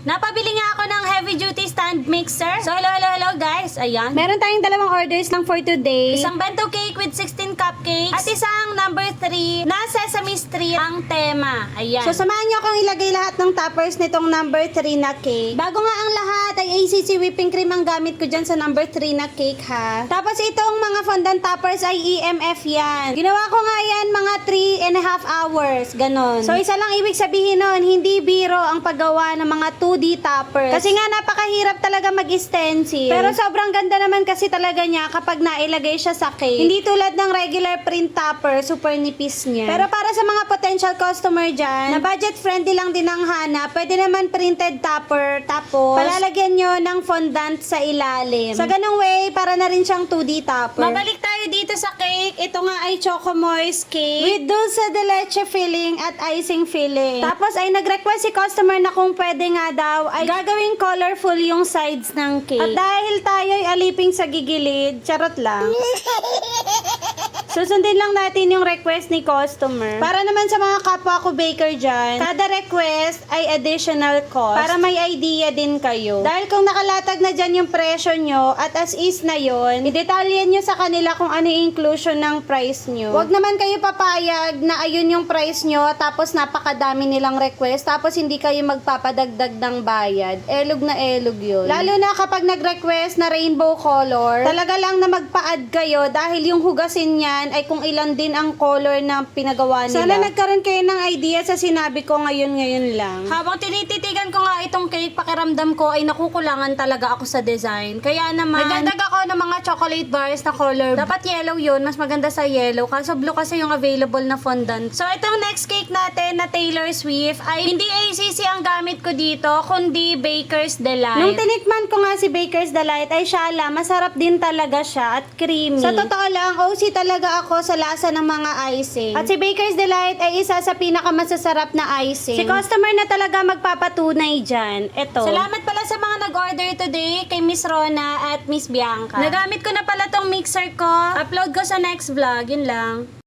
Napabili nga ako ng heavy duty stand mixer. So hello guys, ayan. Meron tayong dalawang orders lang for today. Isang bento cake with 16 cupcakes at isang number 3 na Sesame Street ang tema. Ayan. So samahan nyo akong ilagay lahat ng toppers nitong number 3 na cake. Bago nga ang lahat ay ACC whipping cream ang gamit ko dyan sa number 3 na cake ha. Tapos itong mga fondant toppers ay EMF yan. Ginawa ko nga yan mga 3.5 hours. Ganon. So isa lang ibig sabihin nun, hindi biro ang paggawa ng mga 2D toppers. Kasi nga napakahirap talaga mag-stencil. Pero sobrang ganda naman kasi talaga niya kapag nailagay siya sa cake. Hindi tulad ng regular print topper, super nipis niya. Pero para sa mga potential customer dyan, na budget friendly lang din ang hanap, pwede naman printed topper. Tapos, palalagyan nyo ng fondant sa ilalim. Sa ganung way, para na rin siyang 2D topper. Mabalik tayo dito sa cake. Ito nga ay Choco Moist cake with dulce de leche filling at icing filling. Tapos ay nag-request si customer na kung pwede nga daw ay gagawing colorful yung sides ng cake. At dahil tayo ay aliping sa gigilid, charot lang. Susundin lang natin yung request ni customer. Para naman sa mga kapwa ko baker dyan, kada request ay additional cost. Para may idea din kayo. Dahil kung nakalatag na dyan yung presyo nyo at as is na yon, idetalyan nyo sa kanila kung ano yung inclusion ng price nyo. Huwag naman kayo papayag na ayun yung price nyo tapos napakadami nilang request tapos hindi kayo magpapadagdag ng bayad. Elog na elog yun. Lalo na kapag nag-request na rainbow color, talaga lang na magpa-add kayo dahil yung hugasin niya ay kung ilan din ang color na pinagawa nila. Sana nagkaroon kayo ng idea sa sinabi ko ngayon lang. Habang tinititigan ko nga itong cake, pakiramdam ko ay nakukulangan talaga ako sa design. Kaya naman, nagdagdag ako ng mga chocolate bars na color. Dapat yellow yun, mas maganda sa yellow. Kaso blue kasi yung available na fondant. So itong next cake natin na Taylor Swift ay hindi ACC ang gamit ko dito, kundi Baker's Delight. Nung tinikman ko nga si Baker's Delight ay syala, masarap din talaga siya at creamy. Sa totoo lang, OC talaga ako sa lasa ng mga icing. At si Baker's Delight ay isa sa pinakamasasarap na icing. Si customer na talaga magpapatunay dyan. Ito. Salamat pala sa mga nag-order today kay Miss Rona at Miss Bianca. Nagamit ko na pala tong mixer ko. Upload ko sa next vlog. Yun lang.